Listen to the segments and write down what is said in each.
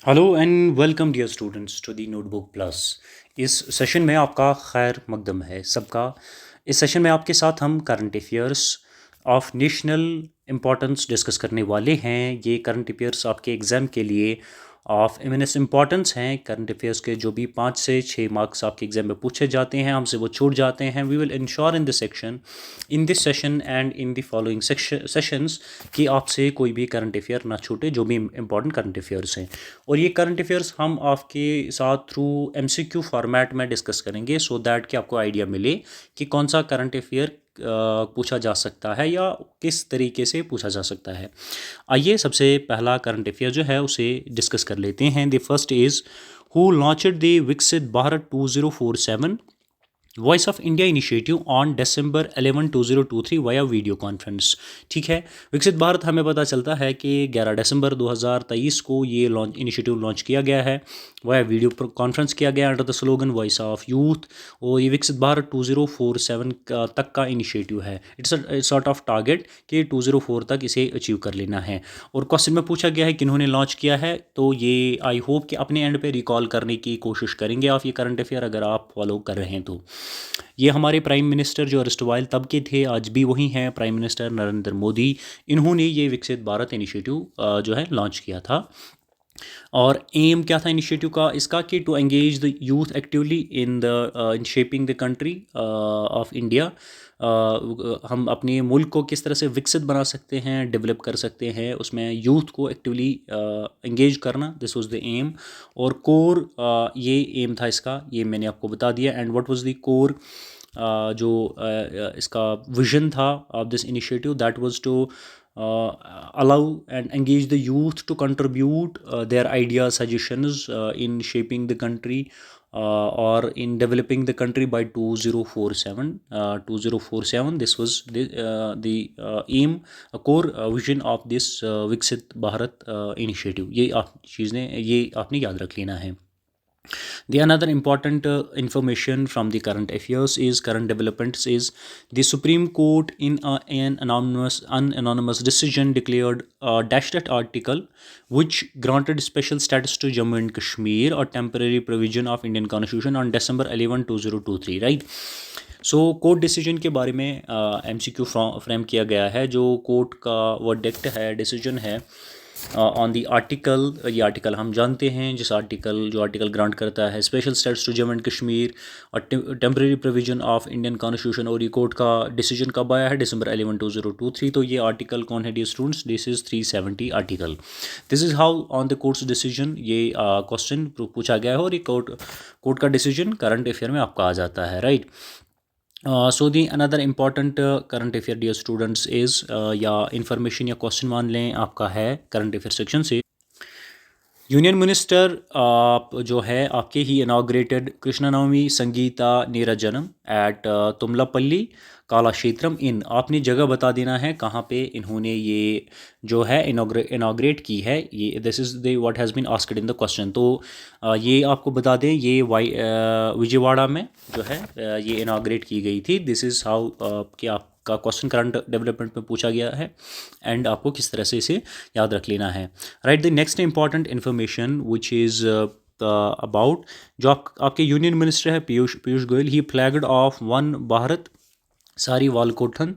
Hello and welcome dear students to the notebook plus. इस session में आपका खैर मकदम है सबका। इस सेशन में आपके साथ हम current affairs of national importance discuss करने वाले हैं। ये करंट अफेयर्स आपके एग्ज़ाम के लिए ऑफ इमिनेंस इम्पॉर्टेंस हैं। करंट अफेयर्स के जो भी 5 से 6 मार्क्स आपके एग्जाम में पूछे जाते हैं हमसे वो छूट जाते हैं। We will ensure in this session and in the following sessions कि आपसे कोई भी करंट अफेयर ना छूटे जो भी इंपॉर्टेंट करंट अफेयर्स हैं। और ये करंट अफेयर्स हम आपके साथ थ्रू एमसीक्यू फॉर्मेट में डिस्कस करेंगे सो दैट कि आपको आइडिया मिले कि कौन सा करंट अफेयर पूछा जा सकता है या किस तरीके से पूछा जा सकता है। आइए सबसे पहला करंट अफेयर जो है उसे डिस्कस कर लेते हैं। The first is who launched the Viksit Bharat 2047 voice of India initiative on December 11 2023 via video conference. ठीक है, विकसित भारत हमें पता चलता है कि 11 दिसंबर 2023 को ये इनिशिएटिव लॉन्च किया गया है, वाया वीडियो कॉन्फ्रेंस किया गया under the slogan voice of youth. और ये विकसित भारत 2047 तक का इनिशिएटिव है। इट्स सॉर्ट ऑफ टारगेट कि 2004 तक इसे अचीव कर लेना है। और क्वेश्चन में पूछा गया है किन्होंने लॉन्च किया है, तो ये आई होप कि अपने एंड पे रिकॉल करने की कोशिश करेंगे आप ये करंट अफेयर अगर आप फॉलो कर रहे हैं तो। ये हमारे प्राइम मिनिस्टर जो अर्स्टवाइल तब के थे आज भी वही हैं, प्राइम मिनिस्टर नरेंद्र मोदी। इन्होंने ये विकसित भारत इनिशिएटिव जो है लॉन्च किया था। और एम क्या था इनिशिएटिव का इसका कि to engage the youth actively in shaping the country of India. हम अपने मुल्क को किस तरह से विकसित बना सकते हैं, डेवलप कर सकते हैं, उसमें यूथ को एक्टिवली एंगेज करना, दिस वाज द एम। और कोर ये एम था इसका, ये मैंने आपको बता दिया। And what was the core जो इसका विजन था of this initiative, that was to allow and engage the youth to contribute their ideas, suggestions in shaping the country or in developing the country by 2047. 2047 this was the aim, a core vision of this Viksit Bharat initiative। ये आप चीज़ें ये आपने याद रख लेना है। The another important information from the current affairs is current developments is the Supreme Court in an anonymous decision declared a dashed article which granted special status to Jammu and Kashmir or temporary provision of Indian Constitution on December 11 2023, right? So court decision के बारे में MCQ frame किया गया है। जो court का verdict है, decision है ऑन दी आर्टिकल। ये आर्टिकल हम जानते हैं, जिस आर्टिकल ग्रांट करता है special status to Jammu and Kashmir और temporary provision of Indian constitution. और ये कोर्ट का डिसीजन कब आया है? December 11 2023। तो ये आर्टिकल कौन है dear students? This is 370 article. This is how on the court's decision ये क्वेश्चन पूछा गया है। और ये कोर्ट का डिसीजन करंट अफेयर में आपका आ जाता है, right. So the another important current affair dear students is या इन्फॉर्मेशन या क्वेश्चन मान लें आपका है करंट अफेयर सेक्शन से। यूनियन मिनिस्टर जो है आपके ही inaugurated Krishnanavami Sangeeta Neerajanam at Thummalapalli Kalakshetram in. आपने जगह बता देना है कहाँ पे इन्होंने ये जो है इनाग्रेट की है। ये this is the what has been asked in the question. तो ये आपको बता दें ये विजयवाड़ा में जो है ये इनाग्रेट की गई थी। दिस इज़ हाउ कि आपका क्वेश्चन करंट डेवलपमेंट में पूछा गया है एंड आपको किस तरह से इसे याद रख लेना है, right. The next important information which is about जो आपके यूनियन मिनिस्टर है पीयूष गोयल, ही फ्लैग्ड ऑफ वन भारत सारी वालकोठन,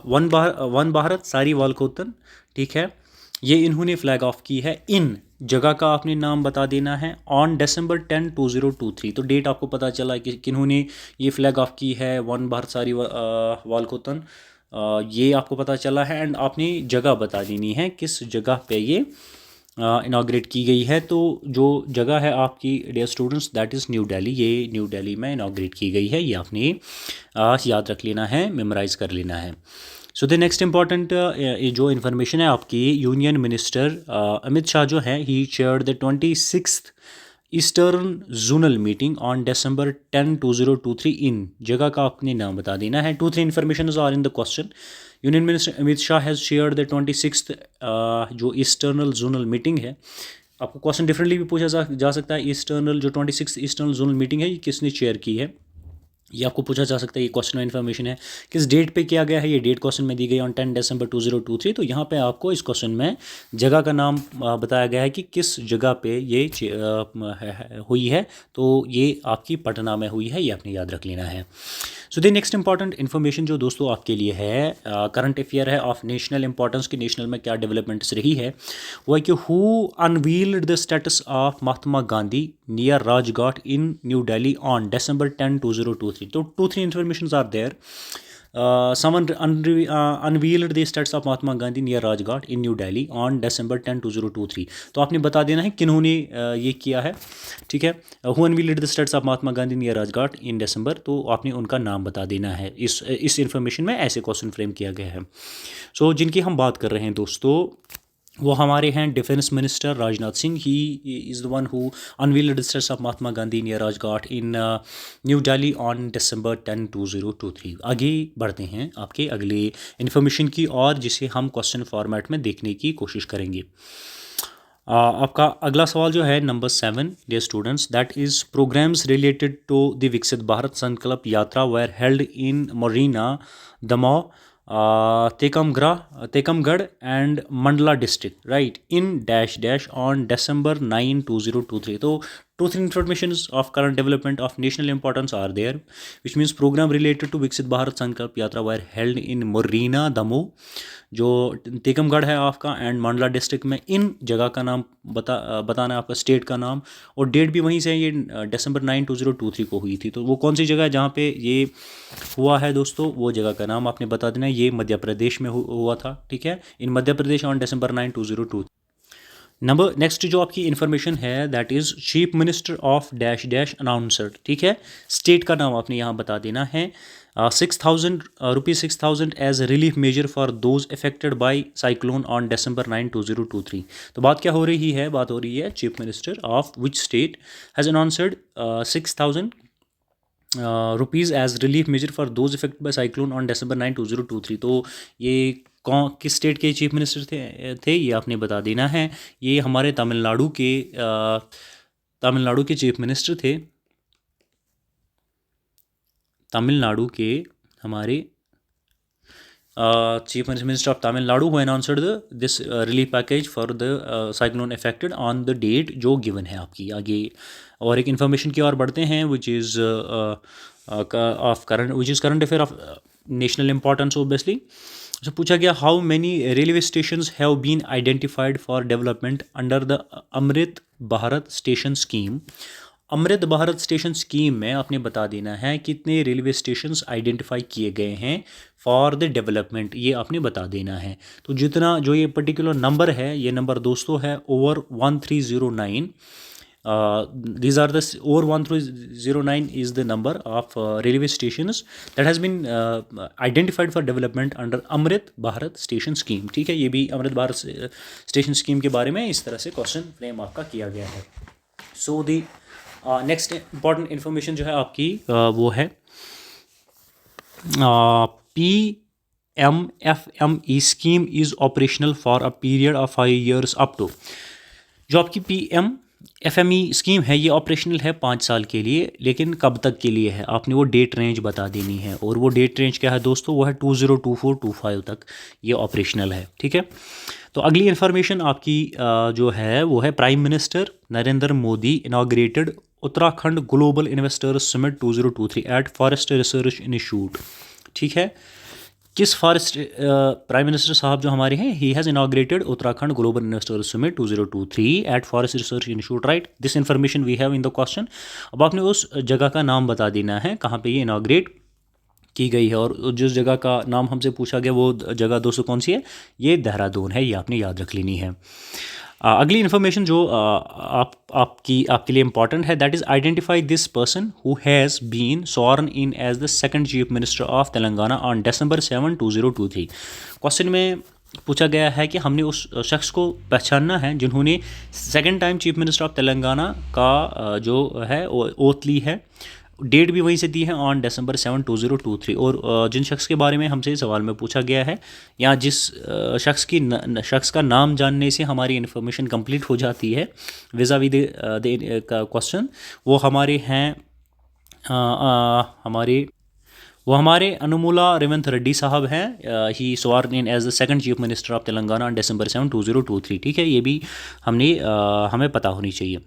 वन भारत सारी वालकोतन। ठीक है, ये इन्होंने फ्लैग ऑफ की है। इन जगह का आपने नाम बता देना है ऑन December 10 2023। तो डेट आपको पता चला कि किन्होंने ये फ्लैग ऑफ की है, वन भारत सारी वालकोतन, ये आपको पता चला है। एंड आपने जगह बता देनी है किस जगह पे ये इनाग्रेट की गई है। तो जो जगह है आपकी dear students that is New Delhi. ये न्यू दिल्ली में इनाग्रेट की गई है, ये आपने याद रख लेना है, मेमोराइज़ कर लेना है। सो द नेक्स्ट इंपॉर्टेंट जो इन्फॉर्मेशन है आपकी, यूनियन मिनिस्टर अमित शाह जो है he chaired the 26th eastern zonal meeting on December 10 2023 in. जगह का आपने नाम बता देना है। 2-3 information are in the question. Union minister Amit Shah has shared the 26th जो ईस्टर्नल जोनल मीटिंग है। आपको क्वेश्चन डिफरेंटली भी पूछा जा सकता है। ईस्टर्नल जो 26th ईस्टर्नल जोनल मीटिंग है ये किसने चेयर की है? ये आपको पूछा जा सकता है, ये क्वेश्चन में इन्फॉर्मेशन है किस डेट पे किया गया है, ये डेट क्वेश्चन में दी गई ऑन 10 दिसंबर 2023। तो यहाँ पे आपको इस क्वेश्चन में जगह का नाम बताया गया है कि किस जगह पे ये हुई है। तो ये आपकी पटना में हुई है, ये आपने याद रख लेना है। So the next important information जो दोस्तों आपके लिए है, करंट अफेयर है ऑफ नेशनल इंपॉर्टेंस की, नेशनल में क्या डेवलपमेंट्स रही है, वो है कि who unveiled the status of Mahatma Gandhi near Rajghat in new Delhi on December 10, 2023। तो 2-3 informations are there. Someone unveiled the status of Mahatma Gandhi near Rajghat in New Delhi on December 10, 2023। तो आपने बता देना है किन्होंने ये किया है, ठीक है। Who unveiled the statues of Mahatma Gandhi near Rajghat in December, तो आपने उनका नाम बता देना है। इस इन्फॉर्मेशन में ऐसे क्वेश्चन फ्रेम किया गया है। सो जिनकी हम बात कर रहे हैं दोस्तों, वो हमारे हैं defence minister Rajnath Singh. He is the one who unveiled the statues of Mahatma Gandhi near Rajghat in new Delhi on December 10, 2023। आगे बढ़ते हैं आपके अगले इन्फॉर्मेशन की और जिसे हम क्वेश्चन फॉर्मेट में देखने की कोशिश करेंगे। आपका अगला सवाल जो है number 7, dear students, that is programmes related to the Viksit Bharat Sankalp Yatra were held in Morena, Damoh, Tikamgarh and Mandla district, right, in dash dash on December 9, 2023। तो 2-3 informations of current development of national importance are there, which means program related to विकसित भारत संकल्प यात्रा were held in मोरीना, Damoh, जो टीकमगढ़ है आपका, and Mandla district में। इन जगह का नाम बताना है आपका, स्टेट का नाम, और डेट भी वहीं से, ये December 9, 2023 को हुई थी। तो वो कौन सी जगह है जहाँ पे ये हुआ है दोस्तों, वो जगह का नाम आपने बता देना है। ये मध्य प्रदेश में हुआ था, ठीक है, इन Madhya Pradesh on December 9, 2002। Number next जो आपकी इन्फॉर्मेशन है, that is chief minister of dash dash announcer, ठीक है। स्टेट का नाम आपने यहाँ बता देना है। 6,000 as relief measure for those affected by cyclone on December 9, 2023। तो बात क्या हो रही है, बात हो रही है chief minister of which state has announced 6,000 rupees as relief measure for those effect by cyclone on December 9, 2023। तो ये किस स्टेट के चीफ मिनिस्टर थे ये आपने बता देना है। ये हमारे तमिलनाडु के चीफ मिनिस्टर थे। तमिलनाडु के हमारे chief minister of Tamil Nadu who announced this relief package for the cyclone affected on the date जो गिवन है आपकी। आगे और एक इन्फॉर्मेशन की ओर बढ़ते हैं, which is current affair of national importance obviously. तो पूछा गया, how many railway stations have been identified for development under the Amrit Bharat station scheme. Amrit Bharat station scheme में आपने बता देना है कितने रेलवे स्टेशंस आइडेंटिफाई किए गए हैं फॉर द डेवलपमेंट, ये आपने बता देना है। तो जितना जो ये पर्टिकुलर नंबर है, ये नंबर दोस्तों है over 1309। These are the over 1309 is the number of railway stations that has been identified for development under Amrit Bharat Station Scheme, ठीक है। ये भी अमृत भारत स्टेशन स्कीम के बारे में इस तरह से क्वेश्चन फ्रेम आपका किया गया है। So the next important information जो है आपकी वो है PMFME scheme is operational for a period of 5 years up to. जो आपकी PMFME स्कीम है ये ऑपरेशनल है 5 साल के लिए, लेकिन कब तक के लिए है आपने वो डेट रेंज बता देनी है। और वो डेट रेंज क्या है दोस्तों, वो है 2024-25 तक ये ऑपरेशनल है, ठीक है। तो अगली इन्फॉर्मेशन आपकी जो है वो है, prime minister Narendra Modi inaugurated Uttarakhand global investors summit 2023 at forest research institute, ठीक है। किस फॉरेस्ट प्राइम मिनिस्टर साहब जो हमारे हैं, he has inaugurated Uttarakhand global investors summit 2023 at forest research institute, right. This information we have in the question. अब आपने उस जगह का नाम बता देना है कहाँ पे ये इनाग्रेट की गई है, और जिस जगह का नाम हमसे पूछा गया वो जगह दोस्तों कौन सी है, ये देहरादून है, ये आपने याद रख लेनी है। अगली इन्फॉर्मेशन जो आपके लिए इंपॉर्टेंट है, that is identify this person who has been sworn in as the second chief minister of Telangana on December 7, 2023। Question में पूछा गया है कि हमने उस शख्स को पहचानना है जिन्होंने second time chief minister of Telangana का जो है ओथ ली है। डेट भी वहीं से दी है ऑन December 7, 2023। और जिन शख्स के बारे में हमसे सवाल में पूछा गया है, या जिस शख्स का नाम जानने से हमारी इन्फॉर्मेशन कंप्लीट हो जाती है विज़ा विद द क्वेश्चन, वो हमारे हैं हमारे वो हमारे अनुमुला रेवंत रेड्डी साहब हैं। He sworn in as the second chief minister of Telangana on December 7, 2023। ठीक है, ये भी हमें पता होनी चाहिए।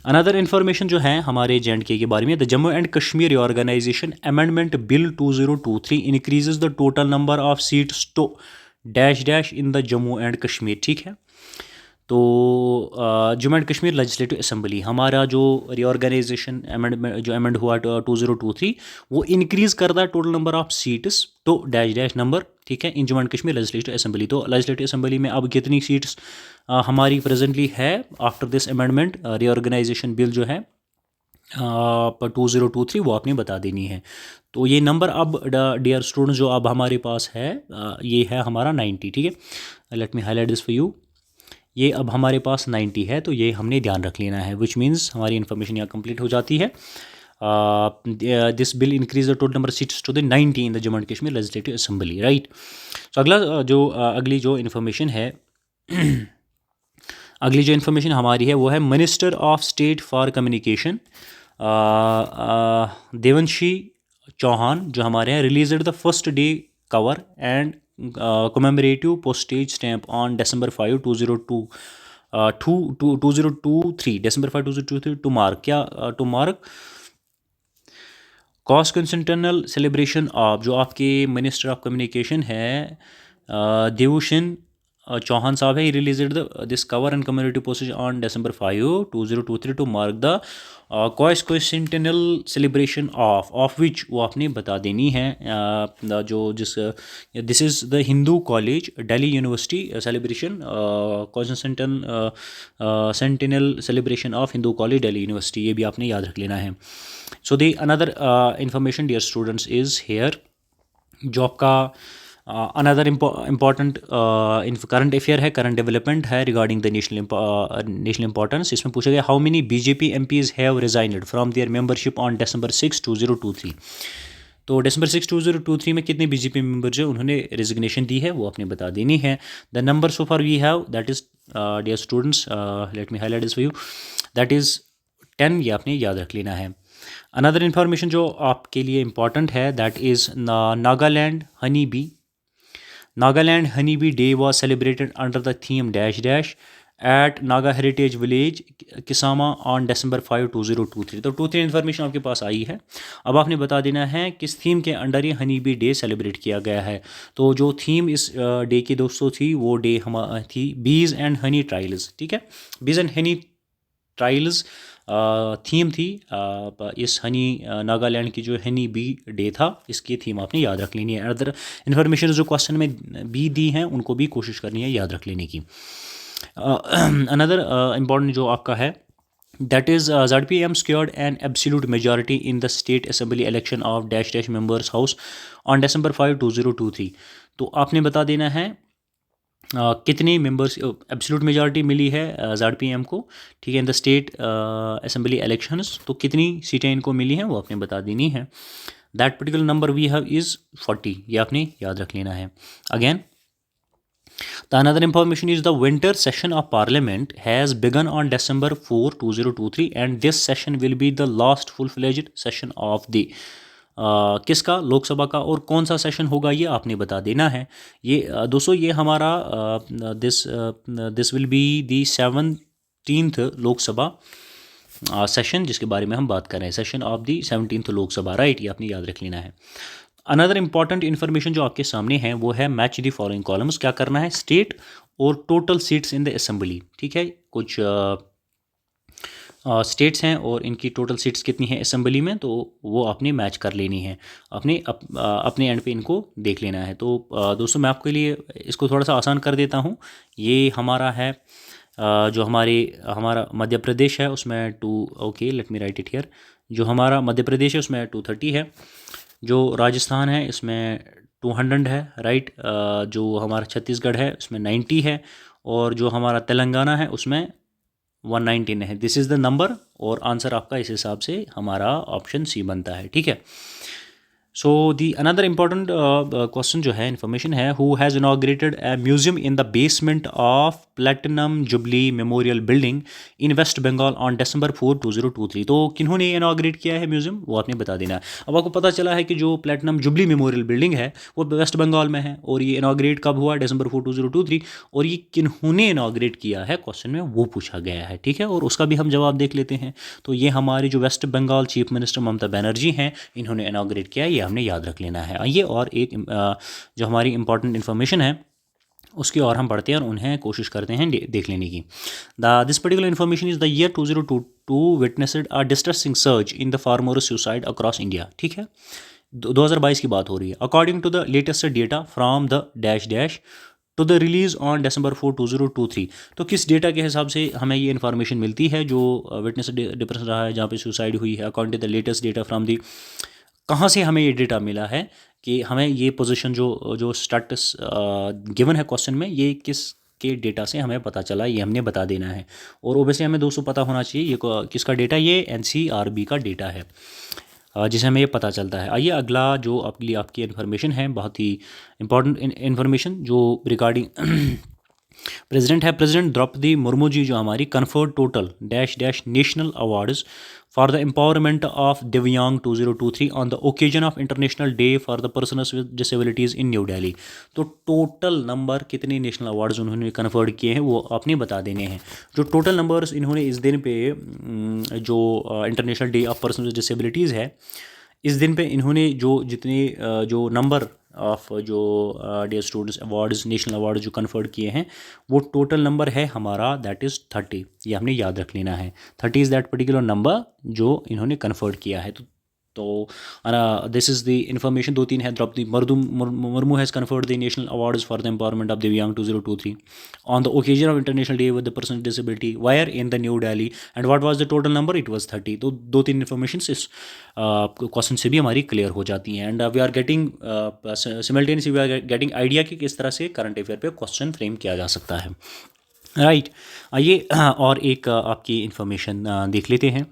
अनदर इन्फॉर्मेशन जो है हमारे JNK के बारे में, the Jammu and Kashmir reorganisation amendment bill 2023 increases the total number of seats to dash dash in the Jammu and Kashmir. ठीक है, तो Jammu and Kashmir legislative assembly, हमारा जो रिऑर्गेनाइजेशन अमेंडमेंट जो अमेंड हुआ 2023, वो इंक्रीज़ करता है टोटल नंबर ऑफ सीट्स तो डैश डैश नंबर। ठीक है, in Jammu and Kashmir legislative assembly. तो लेजिस्लेटिव असेंबली में अब कितनी सीट्स हमारी प्रेजेंटली है after this amendment reorganization bill जो है 2023, वो आपने बता देनी है। तो ये नंबर अब डियर स्टूडेंट्स जो अब हमारे पास है ये है हमारा 90। ठीक है, late me highlight this for you. ये अब हमारे पास 90 है, तो ये हमने ध्यान रख लेना है, विच मीन्स हमारी इन्फॉर्मेशन यहाँ कंप्लीट हो जाती है। This bill increase the total number seats to the 90 in the Jammu and Kashmir legislative assembly, right. तो अगली जो इन्फॉर्मेशन है अगली जो इन्फॉर्मेशन हमारी है वो है minister of state for communication देवंशी चौहान जो हमारे हैं, release the first day cover and commemorative postage stamp on December 5, 2023, December 5, 2023 to mark क्या to mark constitutional celebration of, जो आपके मिनिस्टर ऑफ कम्युनिकेशन है देवुशन चौहान साहब है, release this cover and community postage on December 5, 2023 to mark the constitutional celebration of which वो आपने बता देनी है। This is the Hindu college Delhi university celebration constitutional centennial celebration of Hindu college Delhi university, ये भी आपने याद रख लेना है। So the another information dear students is here, जो आपका अनदर इम्पॉर्टेंट करंट अफेयर है, करंट डेवलपमेंट है रिगार्डिंग द नेशनल इंपॉर्टेंस। इसमें पूछा गया how many BJP MPs have resigned from their membership on December 6, 2023। तो December 6, 2023 में कितने BJP मेंबर्स हैं उन्होंने रिजिग्नेशन दी है, वो आपने बता देनी है। The number so far we have that is dear students, let me highlight this for you, that is 10, ये आपने याद रख लेना है। अनदर इन्फॉर्मेशन जो आपके लिए इम्पॉर्टेंट है that is Nagaland Honeybee Day was celebrated under the theme dash dash at Naga Heritage Village Kisama on December 5, 2023। तो 2-3 इन्फॉर्मेशन आपके पास आई है, अब आपने बता देना है किस थीम के अंडर ये हनी बी डे सेलिब्रेट किया गया है। तो जो थीम इस डे की दोस्तों थी वो डे थी बीज एंड हनी ट्रायल्स। ठीक है, बीज एंड हनी ट्रायल्स थीम थी इस हनी नागालैंड की जो हनी बी डे था, इसकी थीम आपने याद रख लेनी है। अदर इन्फॉर्मेशन जो क्वेश्चन में बी दी हैं उनको भी कोशिश करनी है याद रख लेने की। अनदर इम्पॉर्टेंट जो आपका है that is ZPM secured an absolute majority in the state assembly election of dash dash members house on December 5, 2023। तो आपने बता देना है कितने मेंबर्स एब्सोल्यूट मेजॉरिटी मिली है ZPM को, ठीक है, in the state assembly elections. तो कितनी सीटें इनको मिली हैं वो आपने बता देनी है। That particular number we have is 40, ये आपने याद रख लेना है। Again the another information is the winter session of parliament has begun on December 4, 2023 and this session will be the last full-fledged session of the किसका, लोकसभा का, और कौन सा सेशन होगा ये आपने बता देना है। ये दोस्तों ये हमारा this will be the 17th Lok Sabha session जिसके बारे में हम बात कर रहे हैं, session of the 17th Lok Sabha, right, ये आपने याद रख लेना है। अनदर इंपॉर्टेंट इन्फॉर्मेशन जो आपके सामने है वो है मैच दी फॉलोइंग कॉलम्स। क्या करना है, स्टेट और total seats in the assembly. ठीक है, कुछ स्टेट्स हैं और इनकी टोटल सीट्स कितनी हैं असेंबली में, तो वो आपने मैच कर लेनी है, अपने एंड पे इनको देख लेना है। तो दोस्तों मैं आपके लिए इसको थोड़ा सा आसान कर देता हूँ। ये हमारा है जो हमारा मध्य प्रदेश है उसमें okay let me right it here, जो हमारा मध्य प्रदेश है उसमें 230 है, जो राजस्थान है इसमें 200 है, राइट, जो हमारा छत्तीसगढ़ है उसमें 90 है, और जो हमारा तेलंगाना है उसमें 119 है। दिस इज़ द नंबर, और आंसर आपका इस हिसाब से हमारा ऑप्शन सी बनता है। ठीक है, so the another important question जो है इन्फॉर्मेशन है, who has inaugurated a museum in the basement of platinum jubilee memorial building in west Bengal on December 4, 2023। तो किन्होंने इनाग्रेट किया है म्यूजियम, वो आपने बता देना है। अब आपको पता चला है कि जो प्लेटिनम जुबली मेमोरियल बिल्डिंग है वो वेस्ट बंगाल में है, और ये इनाग्रेट कब हुआ, December 4, 2023। और ये किन्होंने इनाग्रेट किया है क्वेश्चन में वो पूछा गया है, ठीक है, और उसका भी हम जवाब देख लेते हैं। तो ये हमारे जो waste Bengal chief minister Mamata Banerjee हैं, इन्होंने इनाग्रेट किया है, ये हमने याद रख लेना है। आइए और एक जो हमारी इंपॉर्टेंट इन्फॉर्मेशन है उसकी और हम पढ़ते हैं और उन्हें कोशिश करते हैं देख लेने की। This particular information is the year 2022 witnessed a distressing surge in the farmer suicide across India, ठीक है, 2022 की बात हो रही है। According to the latest data from the dash dash to the release on December 4, 2023। तो किस डेटा के हिसाब से हमें ये इन्फॉर्मेशन मिलती है जो विटनेस डिप्रेशन रहा है जहाँ पे सुसाइड हुई है, according to the latest data from the, कहाँ से हमें ये डेटा मिला है कि हमें ये पोजीशन जो जो स्टेटस गिवन है क्वेश्चन में, ये किस के डेटा से हमें पता चला, ये हमने बता देना है। और ओबियसली हमें दोस्तों पता होना चाहिए ये किसका डेटा, ये NCRB का डेटा है जिसे हमें ये पता चलता है। आइए अगला जो आपके लिए आपकी इन्फॉर्मेशन है, बहुत ही इंपॉर्टेंट इन्फॉर्मेशन जो रिगार्डिंग प्रेसिडेंट है, प्रेसिडेंट द्रौपदी मुर्मू जी जो हमारी conferred total dash dash national awards for the empowerment of divyang 2023 on the occasion of international day for the persons with disabilities in new Delhi. तो टोटल नंबर कितने national awards उन्होंने conferred किए हैं वो आपने बता देने हैं। जो टोटल नंबर्स इन्होंने इस दिन पे जो international day of person with disabilities है, इस दिन पे इन्होंने जो जितने जो नंबर ऑफ जो dear students awards national award जो कन्फर्ड किए हैं, वो टोटल नंबर है हमारा दैट इज़ 30। ये हमने याद रख लेना है, 30 इज़ दैट पर्टिकुलर नंबर जो इन्होंने कन्फर्ड किया है। तो दिस इज़ द इन्फॉर्मेशन। 2-3 है, Draupadi Murmu has conferred the national awards for the empowerment of divyang 2023 on the occasion of international day with the person with disability wire in the new Delhi and what was the total number, it was 30। तो 2-3 information इस question से भी हमारी clear हो जाती हैं, and we are getting simultaneously we are getting idea कि किस तरह से करंट अफेयर पे क्वेश्चन फ्रेम किया जा सकता है, राइट। आइए और एक आपकी इन्फॉर्मेशन देख लेते हैं।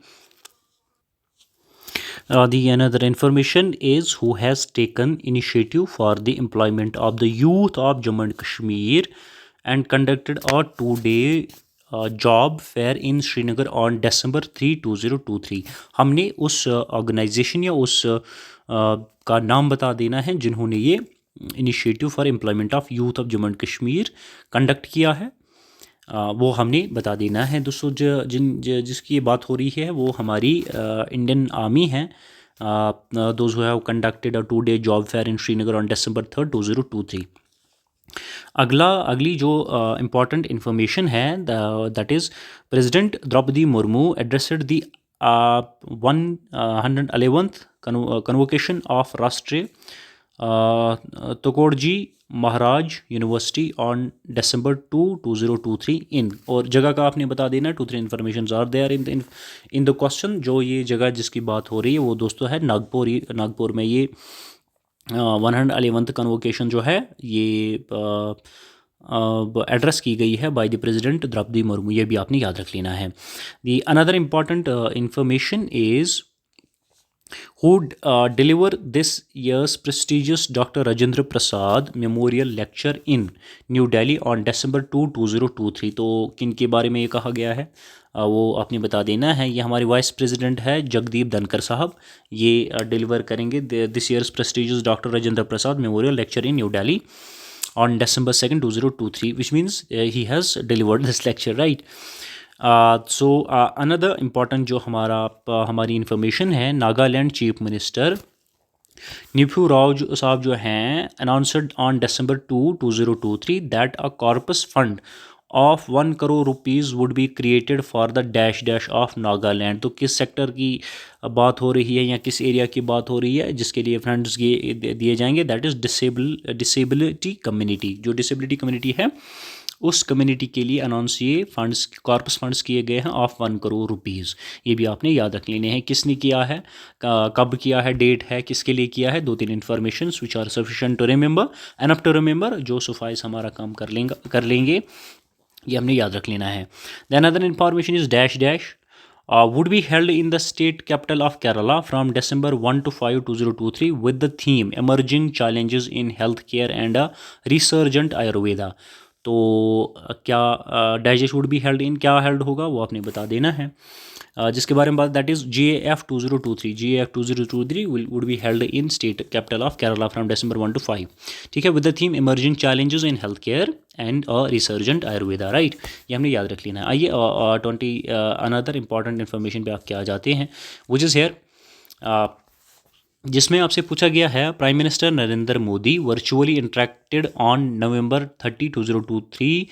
The another information is who has taken initiative for the employment of the youth of Jammu and Kashmir and conducted a 2-day job fair in Srinagar on December 3, 2023। हमने उस ऑर्गेनाइजेशन या उस का नाम बता देना है जिन्होंने ये initiative for employment of youth of Jammu and Kashmir conduct किया है, वो हमने बता देना है। दोस्तों जिसकी बात हो रही है वो हमारी इंडियन आर्मी है, those who have conducted a 2-day job fair in Srinagar on December 3, 2023। अगली जो इम्पॉर्टेंट इन्फॉर्मेशन है that is president Draupadi Murmu addressed the 111th convocation of Rashtriya Tukdoji Maharaj university on December 2, 2023 in, और जगह का आपने बता देना। 2-3 information are there in the question. जो ये जगह जिसकी बात हो रही है वो दोस्तों है नागपुर में ये 111th कन्वोकेशन जो है ये एड्रेस की गई है by the president Draupadi Murmu, ये भी आपने याद रख लेना है। The another important information is who deliver this year's prestigious Dr. Rajendra Prasad Memorial Lecture in New Delhi on December 2, 2023। तो किन के बारे में ये कहा गया है वो आपने बता देना है। ये हमारे वाइस प्रेसिडेंट है जगदीप धनकर साहब, ये डिलीवर करेंगे this years prestigious doctor Rajendra Prasad memorial lecture in new Delhi on December 2, 2023, which means he has delivered this lecture, right? So another important जो हमारी इंफॉर्मेशन है, Nagaland chief minister nephew Rao साहब जो हैं announced on December 2, 2023 that a corpus fund of 1 crore rupees would be created for the dash dash of Nagaland. तो किस sector की बात हो रही है या किस एरिया की बात हो रही है जिसके लिए फंड्स दिए जाएंगे, दैट इज़ डिसेबिलिटी कम्युनिटी। जो डिसेबिलिटी कम्युनिटी है उस कम्युनिटी के लिए अनाउंस ये फंड्स कॉर्पस फंड्स किए गए हैं ऑफ 1 crore रुपीज़। ये भी आपने याद रख लेने हैं, किसने किया है, कब किया है, डेट है, किसके लिए किया है। 2-3 information which are sufficient to remember, enough to remember, जो सुफाइस हमारा काम कर लेंगे, ये हमने याद रख लेना है। Than other information is dash dash would be held in the state capital of Kerala from December 1 to 5, 2023 with the theme Emerging Challenges in Healthcare and a Resurgent Ayurveda. तो क्या digest would be held in, क्या held होगा वो आपने बता देना है। जिसके बारे में बात, that is GAF 2023, GAF 2023 would be held in state capital of Kerala from December 1 to 5, ठीक है, with the theme emerging challenges in health care and resurgent Ayurveda, right. ये हमने याद रख लेना है। आइए 20 अनदर इंपॉर्टेंट इन्फॉर्मेशन पे आप क्या आ जाते हैं, विच इज़ हेयर, जिसमें आपसे पूछा गया है prime minister Narendra Modi virtually interacted on November 30, 2023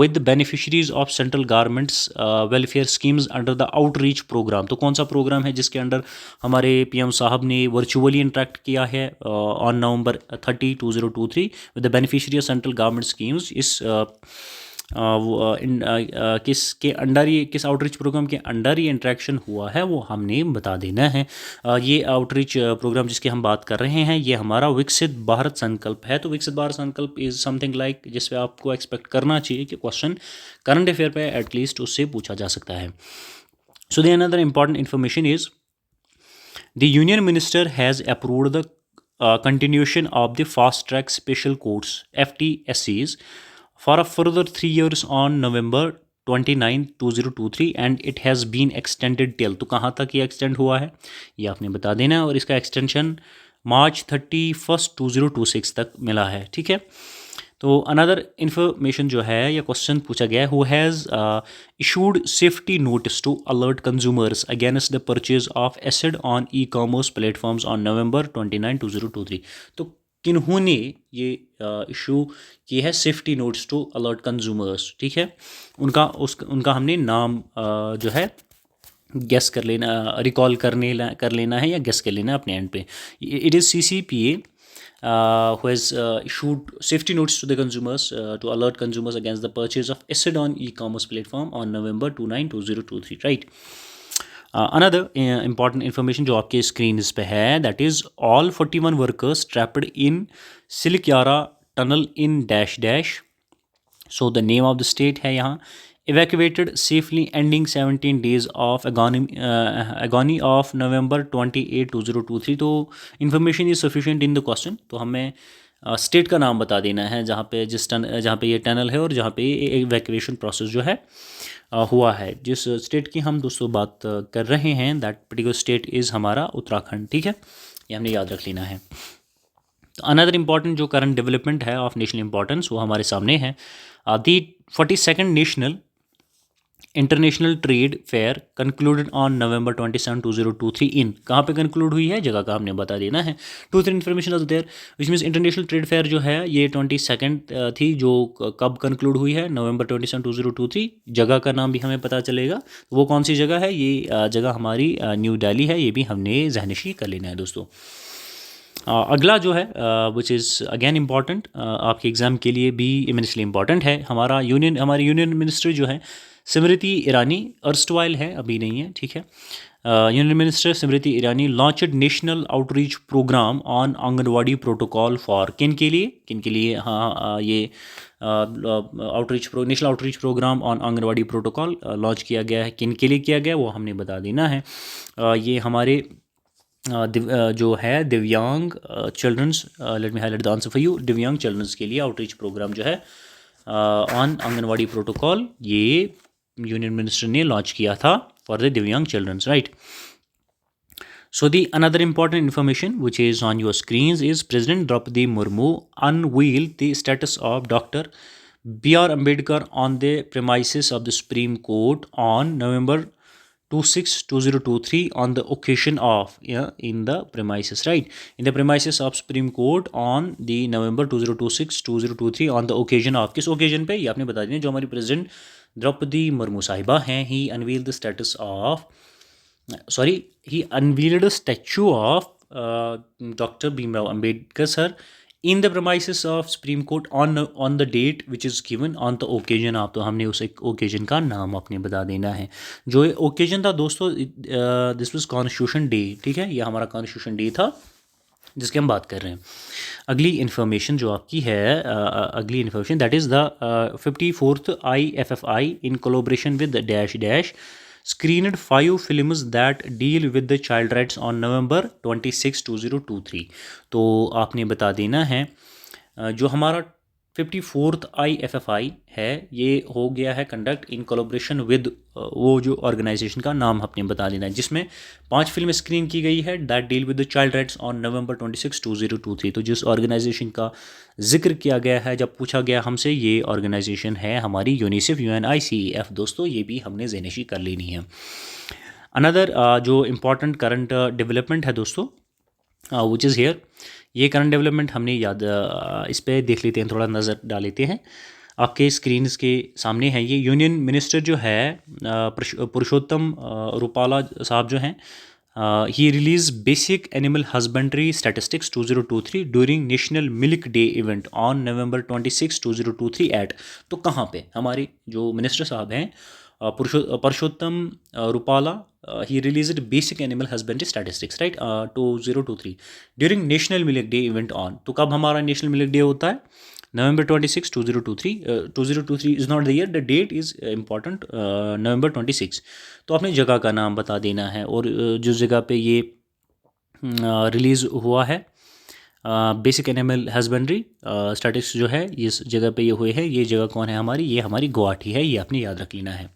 with beneficiaries of central governments welfare schemes under the outreach programme. तो कौन सा प्रोग्राम है जिसके अंडर हमारे PM साहब ने वर्चुअली इंटरेक्ट किया है on November 30, 2023 with the beneficiary of central government schemes. इस किसके अंडर ये, किस आउटरीच प्रोग्राम के अंडर ये इंटरेक्शन हुआ है वो हमने बता देना है। ये आउटरीच प्रोग्राम जिसकी हम बात कर रहे हैं ये हमारा विकसित भारत संकल्प है। तो विकसित भारत संकल्प इज़ समथिंग लाइक जिस पे आपको एक्सपेक्ट करना चाहिए कि क्वेश्चन करंट अफेयर पे एटलीस्ट उससे पूछा जा सकता है। So the another important information is the union minister has approved the continuation of the fast track special courts FTSCs for a further 3 years on November 29, 2023 and it has been extended till, तो कहाँ तक ये extend हुआ है ये आपने बता देना है, और इसका एक्सटेंशन March 31, 2026 तक मिला है, ठीक है। तो अनदर इन्फॉर्मेशन जो है या क्वेश्चन पूछा गया है, who has issued safety notice to alert consumers against the purchase of acid on ecommerce platforms on November 29, 2023। तो किन्होंने ये इशू की है safety notice to alert consumers, ठीक है। उनका हमने नाम जो है गेस कर लेना, रिकॉल कर लेना है या गेस कर लेना है अपने एंड पे। It is CCPA who has issued safety notice to the consumers to alert consumers against the purchase of acid on e-commerce platform on November 29, 2023, right। Another important information जो आपके स्क्रीन पे है, that is all 41 workers trapped in Silikyara tunnel in dash dash, so the name of the state है यहाँ, evacuated safely ending 17 days of agony of November 28, 2023। तो information is sufficient in the question. तो हमें state का नाम बता देना है जहाँ पे ये टनल है और जहाँ पे इवैक्यूएशन प्रोसेस जो है हुआ है। जिस स्टेट की हम दोस्तों बात कर रहे हैं दैट पर्टिकुलर स्टेट इज़ हमारा उत्तराखंड, ठीक है, ये हमने याद रख लेना है। तो अनदर इम्पॉर्टेंट जो करंट डेवलपमेंट है ऑफ नेशनल इंपॉर्टेंस वो हमारे सामने है। दी 42nd national international trade fair concluded on November 27, 2023 इन, कहाँ पे कंक्लूड हुई है, जगह का हमने बता देना है। Two three information of there which means international trade fair जो है ये 22nd थी, जो कब कंक्लूड हुई है, November 27, 2023। जगह का नाम भी हमें पता चलेगा, वो कौन सी जगह है, ये जगह हमारी न्यू दिल्ली है, ये भी हमने ज़हनशी कर लेना है दोस्तों। अगला जो है विच इज़ अगेन इम्पॉर्टेंट आपके एग्ज़ाम के लिए भी इमेंसली इम्पॉर्टेंट है, हमारी यूनियन मिनिस्टर जो है स्मृति ईरानी, अर्स्टवाइल है अभी नहीं है, ठीक है। Union minister Smriti Irani launched national outreach programme on anganwadi protocol for किन के लिए, हाँ ये national outreach programme on anganwadi protocol launch किया गया है, किन के लिए किया गया वो हमने बता देना है। ये हमारे जो है divyang childrens, let me highlight the answer for you, divyang childrens के लिए आउटरीच प्रोग्राम जो है ऑन आंगनवाड़ी प्रोटोकॉल ये यूनियन मिनिस्टर ने लॉन्च किया था for the divyang childrens, right. So the another important information which is on your screens is President Draupadi Murmu unveiled the status of Dr. B.R. Ambedkar on the premises of the Supreme Court on November 26, 2023 on the occasion of in the premises, right, in the premises of Supreme Court on the November 2026, 2023 on the occasion of, किस occasion पे ये आपने बता दिया, जो हमारी president Draupadi Murmu साहिबा हैं, he unveiled the status of he unveiled a statue of Dr. Bhimrao Ambedkar sir in the premises of Supreme Court on the date which is given on the occasion of। तो हमने उस एक occasion का नाम अपने बता देना है। जो ये ओकेजन था दोस्तों, दिस वाज कॉन्स्टिट्यूशन डे, ठीक है, ये हमारा कॉन्स्टिट्यूशन डे था जिसकी हम बात कर रहे हैं। अगली इन्फॉर्मेशन जो आपकी है, अगली information that is the 54th IFFI in collaboration with dash dash screened 5 films that deal with the child rights on November 26, 2023। तो आपने बता देना है जो हमारा 54th IFFI है ये हो गया है कंडक्ट इन कोलैबोरेशन विद वो जो ऑर्गेनाइजेशन का नाम आपने बता देना है, जिसमें 5 फिल्में स्क्रीन की गई है that deal with the child rights on November 26, 2023। तो जिस ऑर्गेनाइजेशन का जिक्र किया गया है, जब पूछा गया हमसे, ये ऑर्गेनाइजेशन है हमारी यूनिसेफ UNICEF। दोस्तों ये भी हमने ज़हनशी कर लेनी है। अनदर जो इम्पॉर्टेंट करंट डेवलपमेंट है दोस्तों विच इज़ हेयर, ये करंट डेवलपमेंट हमने याद इस पर देख लेते हैं, थोड़ा नज़र डाल लेते हैं। आपके स्क्रीन के सामने है ये यूनियन मिनिस्टर जो है पुरुषोत्तम रूपाला साहब जो हैं, he release basic animal husbandry statistics 2023 during national milk day event on November 26, 2023 at. तो कहाँ पे हमारे जो मिनिस्टर साहब हैं पुरुषोत्तम Rupala, he released basic animal husbandry statistics right 2023 during national milk day event on। तो कब हमारा नेशनल मिल्क डे होता है? November 26, 2023। 2023 is not the year, the date is important, November 26। तो आपने जगह का नाम बता देना है और जिस जगह पे ये रिलीज़ हुआ है बेसिक एनिमल हस्बेंड्री स्टैटिस्टिक्स जो है इस जगह पे ये हुए हैं, ये जगह कौन है हमारी? ये हमारी गुवाहाटी है, ये आपने याद रख लेना है।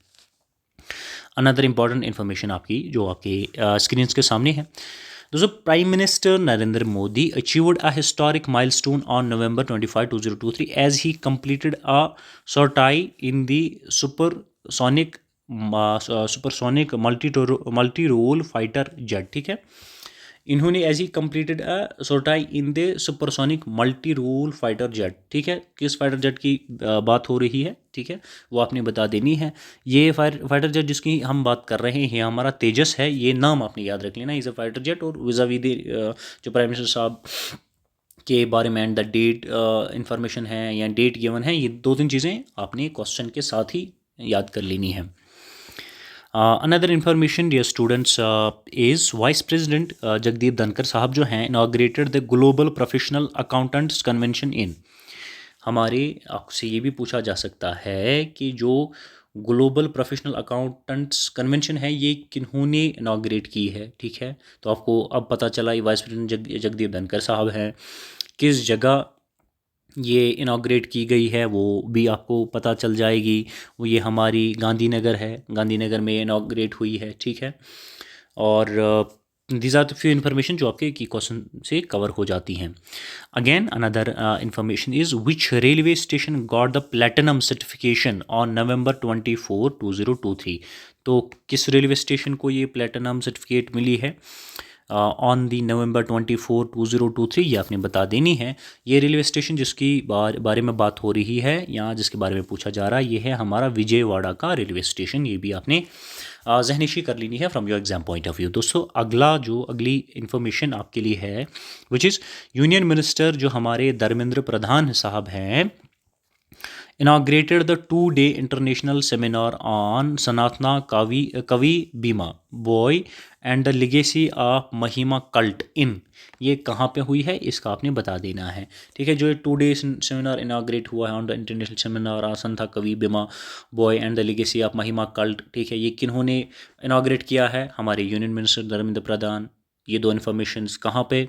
अनदर इम्पॉर्टेंट इन्फॉर्मेशन आपकी जो आपके स्क्रीन के सामने है दोस्तों, prime minister Narendra Modi achieved a historic milestone on November 25, 2023 as he completed a sortie in the supersonic multi role fighter jet. ठीक है, इन्होंने as he completed a sortie in the supersonic multi role fighter jet. ठीक है, किस fighter jet की बात हो रही है? ठीक है, वो आपने बता देनी है। ये फाइटर जेट जिसकी हम बात कर रहे हैं हमारा तेजस है, ये नाम आपने याद रख लेना, इज़ अ फाइटर जेट। और विज़ावी जो प्राइम मिनिस्टर साहब के बारे में एंड द डेट इंफॉर्मेशन है या डेट गिवन है, ये 2-3 चीज़ें आपने क्वेश्चन के साथ ही याद कर लेनी है। Another information dear students is vice president Jagdeep Dhankhar साहब जो हैं inaugurated the global professional accountants convention in. हमारे आपसे ये भी पूछा जा सकता है कि जो ग्लोबल प्रोफेशनल अकाउंटेंट्स कन्वेंशन है ये किन्होंने इनॉग्रेट की है? ठीक है, तो आपको अब पता चला ये वाइस प्रेसिडेंट जगदीप धनखड़ साहब हैं। किस जगह ये इनॉग्रेट की गई है वो भी आपको पता चल जाएगी, वो ये हमारी गांधीनगर है, गांधीनगर में इनॉग्रेट हुई है। ठीक है, और these are the few information जो आपके की क्वेश्चन से कवर हो जाती हैं। Again another information is which railway station got the platinum certification on November 24, 2023। तो किस रेलवे स्टेशन को ये प्लेटिनम सर्टिफिकेट मिली है ऑन दी नवंबर 24, 2023? ये आपने बता देनी है। ये रेलवे स्टेशन जिसकी बारे में बात हो रही है या जिसके बारे में पूछा जा रहा है ये है हमारा विजयवाड़ा का रेलवे स्टेशन। ये भी आपने जहनीशी कर लेनी है from your exam point of view. दोस्तों अगली इन्फॉर्मेशन आपके लिए है विच इज़ यूनियन मिनिस्टर जो हमारे धर्मेंद्र प्रधान साहब हैं inaugurated the 2-day international seminar on Sanatana Kavi Bhima Boy and the legacy of Mahima cult in। ये कहाँ पे हुई है इसका आपने बता देना है। ठीक है, जो 2-day सेमिनार इनाग्रेट हुआ है on the international seminar on Sant Kavi Bhima Bhoi and the legacy of Mahima cult. ठीक है, ये किन्होंने इनाग्रेट किया है? हमारे यूनियन मिनिस्टर धर्मेंद्र प्रधान। ये 2 इन्फॉर्मेशंस कहाँ पे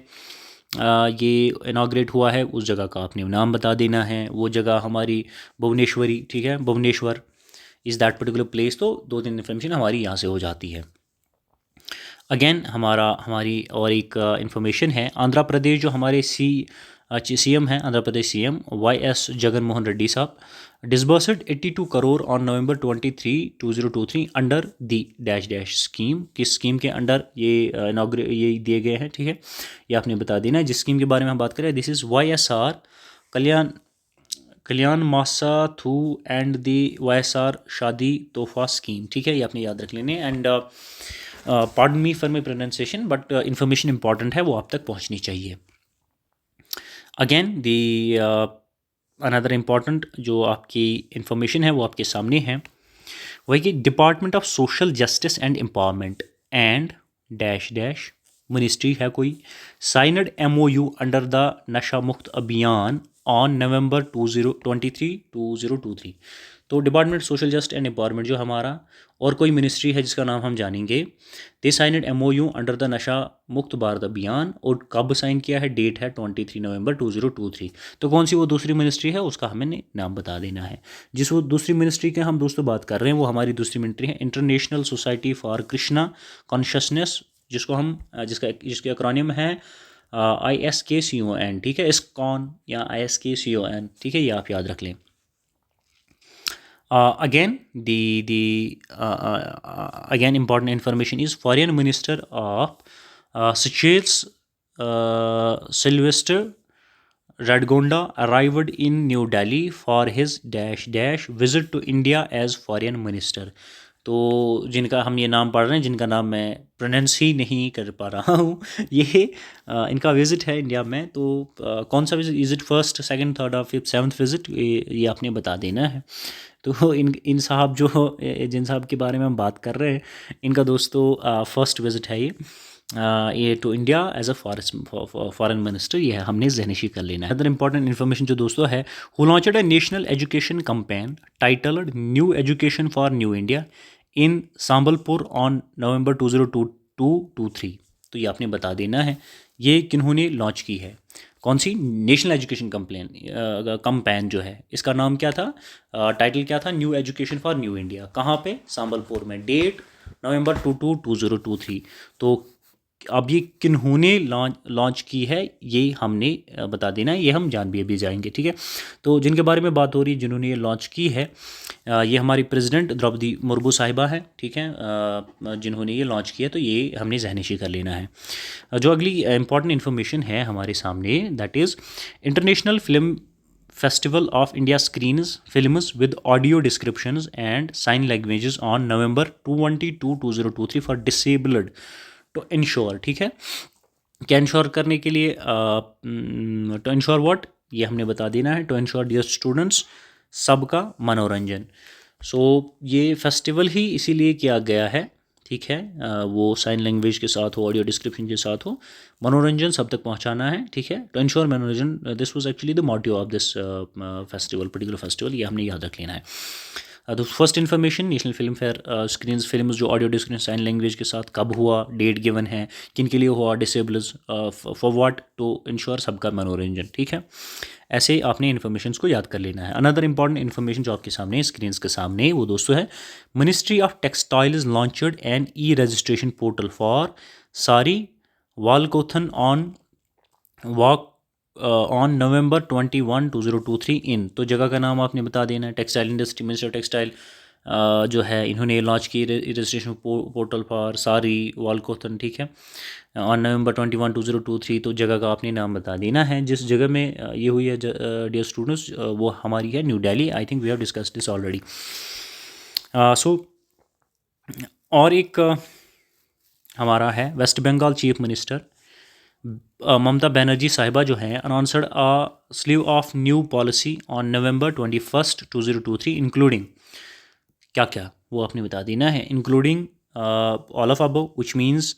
ये इनाग्रेट हुआ है उस जगह का आपने नाम बता देना है। वो जगह हमारी भुवनेश्वरी। ठीक है, Bhubaneswar is that particular place. तो 2-3 इन्फॉर्मेशन हमारी यहाँ से हो जाती है। अगेन हमारी और एक इन्फॉर्मेशन है आंध्र प्रदेश जो हमारे CM हैं, आंध्र प्रदेश CM YS जगन मोहन रेड्डी साहब डिसबर्सड 82 crore on November 23, 2023 under the dash dash scheme. किस स्कीम के अंडर ये दिए गए हैं? ठीक है, ये आपने बता देना है। जिस स्कीम के बारे में हम बात करें this is YSR Kalyanamasthu and the YSR Shaadi तोहफा स्कीम। ठीक है, ये आपने याद रख लेने। And pardon me for my pronunciation but information important है, वो आप तक पहुंचनी चाहिए। अगेन दी अनदर इम्पॉर्टेंट जो आपकी इन्फॉर्मेशन है वो आपके सामने है, वही कि department of social justice and empowerment and dash dash ministry है कोई साइनड MOU अंडर द नशा मुक्त अभियान ऑन नवंबर 23, 2023। तो department social just and empowerment जो हमारा, और कोई मिनिस्ट्री है जिसका नाम हम जानेंगे। दे साइनड MOU अंडर द नशा मुक्त भारत अभियान, और कब साइन किया है, डेट है 23 नवंबर 2023। तो कौन सी वो दूसरी मिनिस्ट्री है उसका हमें नाम बता देना है। जिस वो दूसरी मिनिस्ट्री के हम दोस्तों बात कर रहे हैं वो हमारी दूसरी मिनिस्ट्री है international society for Krishna consciousness, जिसको हम जिसके अक्रॉनिम है ISKCON, ठीक है, इस्कॉन या ISKCON, ठीक है, ये आप याद रख लें। Again, again important information is Foreign Minister of Seychelles, Sylvester Radgonda, arrived in New Delhi for his visit to India as Foreign Minister। तो जिनका हम ये नाम पढ़ रहे हैं, जिनका नाम मैं प्रोनाउंस ही नहीं कर पा रहा हूँ, ये इनका विज़िट है इंडिया में। तो कौन सा visit, is it first, second, third और फिफ्थ, सेवन्थ विज़िट, ये आपने बता देना है। तो इन साहब जो जिन साहब के बारे में हम बात कर रहे हैं, इनका दोस्तों फर्स्ट विज़िट है ये to India as a foreign minister, ये हमने ज़हनशी कर लेना है। अदर इंपॉर्टेंट इन्फॉर्मेशन जो दोस्तों है, who launched a national education campaign titled new education for new India in Sambalpur on November 2022-23। तो ये आपने बता देना है ये किन्होंने लॉन्च की है, कौन सी नेशनल एजुकेशन कैंपेन जो है, इसका नाम क्या था, टाइटल क्या था, new education for new India. कहाँ पे, संबलपुर में, डेट नवंबर 2023। तो अब ये किन्होंने लॉन्च की है ये हमने बता देना है, ये हम जान भी अभी जाएंगे, ठीक है। तो जिनके बारे में बात हो रही है, जिन्होंने ये लॉन्च की है, ये हमारी प्रेसिडेंट द्रौपदी मुर्मू साहिबा है, ठीक है, जिन्होंने ये लॉन्च किया। तो ये हमने ज़हनशी कर लेना है। जो अगली इंपॉर्टेंट इन्फॉर्मेशन है हमारे सामने, that is international film festival of India screens films with audio descriptions and sign languages on November 22-2023 for disabled to ensure, ठीक है, क्या इंश्योर करने के लिए, टू इंश्योर व्हाट, ये हमने बता देना है, टू इंश्योर डियर स्टूडेंट्स सबका मनोरंजन। सो ये फेस्टिवल ही इसीलिए किया गया है, ठीक है, वो साइन लैंग्वेज के साथ हो, ऑडियो डिस्क्रिप्शन के साथ हो, मनोरंजन सब तक पहुंचाना है, ठीक है, टू इंश्योर मनोरंजन। This was actually the motive of this festival, particular festival, ये हमने याद रख लेना है। तो first information, national film fair screens film जो ऑडियो डिस्क्रिप्शन साइन लैंग्वेज के साथ कब हुआ, डेट गिवन है, किन के लिए हुआ, disables for what, to ensure सबका मनोरंजन, ठीक है। ऐसे आपने इन्फॉर्मेशन को याद कर लेना है। अनदर इंपॉर्टेंट इन्फॉर्मेशन जो आपके सामने स्क्रीन के सामने वो दोस्तों है, ministry of textiles launched an registration portal for sari walkathon on walk on November 21, 2023 in. तो जगह का नाम आपने बता देना है, टेक्सटाइल इंडस्ट्री, मिनिस्टर टेक्सटाइल जो है इन्होंने लॉन्च की रजिस्ट्रेशन पोर्टल फॉर सारी वालकोथन, ठीक है, ऑन नवंबर 21, 2023। तो जगह का आपने नाम बता देना है। जिस जगह में ये हुई है डियर स्टूडेंट्स, वो हमारी है New Delhi. I think we have discussed this already. So और एक हमारा है वेस्ट बंगाल चीफ मिनिस्टर ममता बनर्जी साहिबा जो हैं announced a slew of new policy on November 21, 2023 including क्या क्या, वो आपने बता देना है, including all of above which means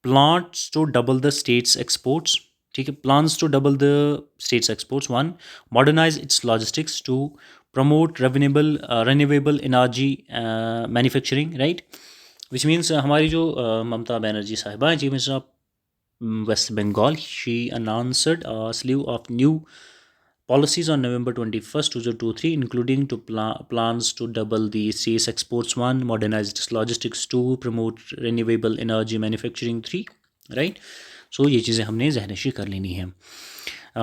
plans to double the state's exports, ठीक है, plans to double the state's exports. One, modernize its logistics to promote renewable energy manufacturing, right, which means हमारी जो ममता बनर्जी साहिबा हैं, chief minister of West Bengal, she announced a slew of new policies on November 21st, 2023, including to plans to double the state's exports, one, modernize its logistics, two, promote renewable energy manufacturing, three, right? So ये चीज़ें हमने ज़हनशी कर लेनी है।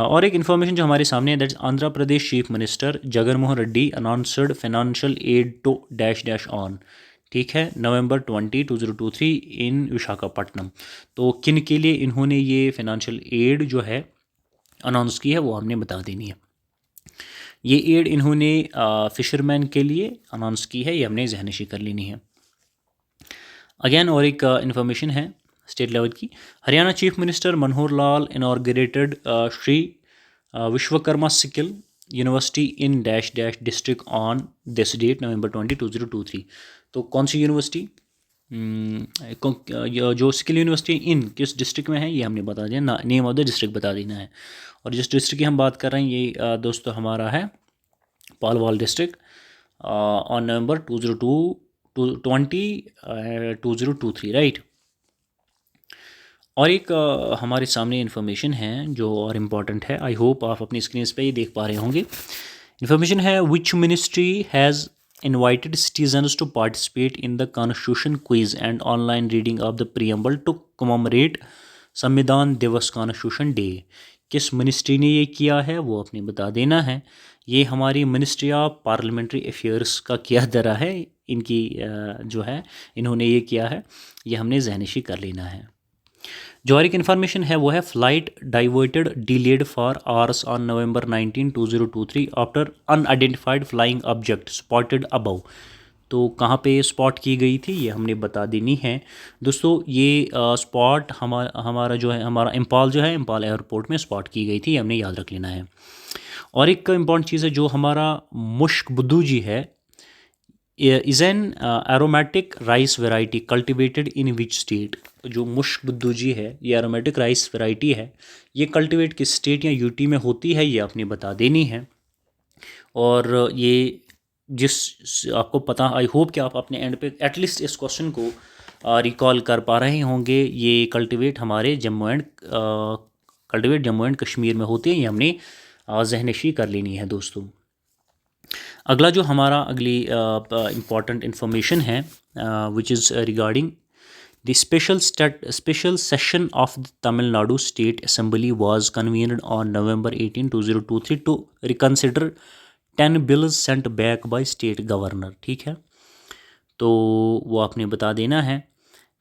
और एक information जो हमारे सामने है, that's Andhra Pradesh chief minister Jagan Mohan Reddy announced financial aid to dash dash on, ठीक है, नवंबर 20, 2023 इन विशाखापट्टनम। तो किन के लिए इन्होंने ये फाइनेंशियल एड जो है अनाउंस की है वो हमने बता देनी है। ये एड इन्होंने फिशरमैन के लिए अनाउंस की है, ये हमने जहनशी कर लेनी है। अगेन और एक इन्फॉर्मेशन है स्टेट लेवल की, Haryana chief minister Manohar Lal inaugurated Shri Vishwakarma skill university in dash dash district on this date November 20, 2023। तो कौन सी यूनिवर्सिटी, जो स्किल यूनिवर्सिटी इन किस डिस्ट्रिक्ट में है ये हमने बता दिया, नेम ऑफ द डिस्ट्रिक्ट बता देना है। और जिस डिस्ट्रिक्ट की हम बात कर रहे हैं ये दोस्तों हमारा है Palwal district, on November 2023, right. और एक हमारे सामने इन्फॉर्मेशन है जो और इम्पॉर्टेंट है, आई होप आप अपनी स्क्रीन पे ही देख पा रहे होंगे। इन्फॉर्मेशन है, which ministry has invited citizens to participate in the constitution quiz and online reading of the preamble to commemorate संविधान दिवस कॉन्स्टिट्यूशन डे। किस मिनिस्ट्री ने ये किया है वो अपने बता देना है। ये हमारी मिनिस्ट्री ऑफ पार्लियामेंट्री अफेयर्स का किया दरा है, इनकी जो है इन्होंने ये किया है, ये हमने जहनिशी कर लेना है। जो और एक इन्फॉर्मेशन है वो है, flight diverted delayed for hours on November 19, 2023 after unidentified flying object spotted above. तो कहाँ पे स्पॉट की गई थी ये हमने बता देनी है दोस्तों। ये स्पॉट हमारा जो है, हमारा इम्पाल जो है, इम्पाल एयरपोर्ट में स्पॉट की गई थी, हमने याद रख लेना है। और एक इम्पॉर्टेंट चीज़ है, जो हमारा मुश्क बुद्धू जी है, is an aromatic rice variety cultivated in which state. जो मुश्क बुद्धू जी है, ये एरोमेटिक राइस वेराइटी है, ये कल्टिवेट किस स्टेट या यूटी में होती है, ये आपने बता देनी है। और ये जिस आपको पता, आई होप कि आप अपने एंड पे एटलीस्ट इस क्वेश्चन को रिकॉल कर पा रहे होंगे। ये कल्टिवेट हमारे जम्मू एंड कश्मीर में होती है, ये हमने जहनशी कर लेनी है दोस्तों। अगला जो हमारा अगली इम्पॉर्टेंट इन्फॉर्मेशन है, which is regarding the special session of the Tamil Nadu state assembly was convened on November 18, 2023 to reconsider 10 bills sent back by state governor. ठीक है, तो वो आपने बता देना है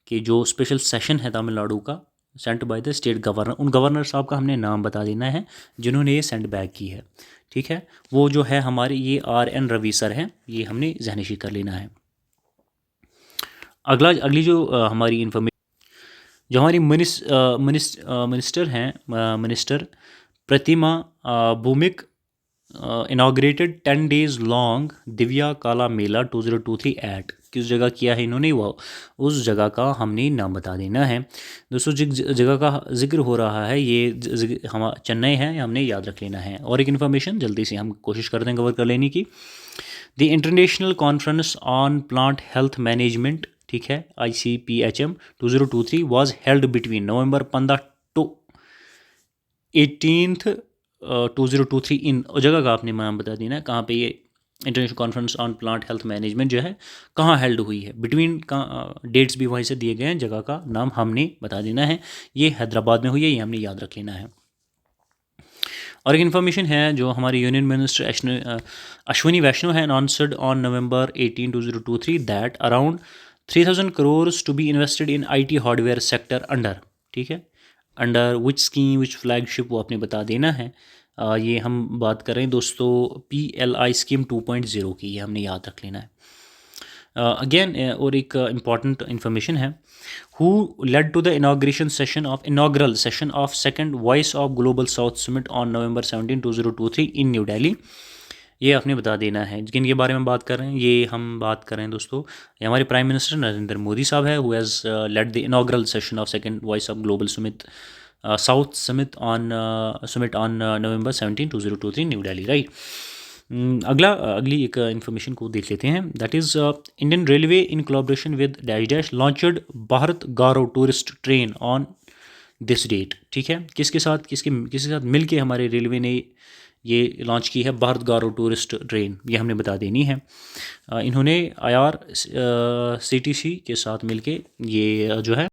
कि जो स्पेशल सेशन है तमिलनाडु का, sent by the state governor, उन गवर्नर साहब का हमने नाम बता देना है जिन्होंने ये सेंट बैक की है। ठीक है, वो जो है हमारे ये RN रवि सर हैं, ये हमने जहनिशी कर लेना है। अगली जो हमारी इन्फॉर्मेशन, जो हमारी मिनिस्टर हैं, मिनिस्टर प्रतिमा भूमिक इनाग्रेटेड 10 days लॉन्ग दिव्या काला मेला 2023 एट। किस जगह किया है इन्होंने, वो उस जगह का हमने नाम बता देना है दोस्तों। जिस जगह का जिक्र हो रहा है ये हम चेन्नई है, हमने याद रख लेना है। और एक इन्फॉर्मेशन जल्दी से हम कोशिश करते हैं कवर कर लेने की। The international conference on plant health management, ठीक है, ICPHM 2023 was held between November 15 to 18 2023 in जगह का आपने नाम बता देना है। कहाँ पे ये international conference on plant health management जो है कहाँ हेल्ड हुई है, बिटवीन का डेट्स भी वहीं से दिए गए हैं, जगह का नाम हमने बता देना है। ये हैदराबाद में हुई है, ये हमने याद रख लेना है। और एक इन्फॉर्मेशन है, जो हमारे यूनियन मिनिस्टर अश्विनी वैष्णव है announced on November 18, 2023 that around 3000 crores to be invested in IT hardware sector under. ठीक है, under which scheme which flagship, वो आपने बता देना है। ये हम बात करें दोस्तों PLI स्कीम 2.0 की, ये हमने याद रख लेना है। अगेन और एक इम्पॉर्टेंट इन्फॉर्मेशन है, who led to the inaugural session of second voice of global south summit on November 17, 2023 in new Delhi. ये आपने बता देना है जिन के बारे में बात कर रहे हैं। ये हम बात कर रहे हैं दोस्तों, ये हमारे प्राइम मिनिस्टर नरेंद्र मोदी साहब है, who has led the inaugural session of second voice of global summit south summit on November 17, 2023 new Delhi, right. अगली एक इन्फॉर्मेशन को देख लेते हैं, that is Indian railway in collaboration with dash dash launched Bharat Gaurav tourist train on this date. ठीक है, किसके साथ मिल के हमारे रेलवे ने ये लॉन्च की है भारत गौरव टूरिस्ट ट्रेन, ये हमने बता देनी है। इन्होंने IRCTC के साथ मिलके ये जो है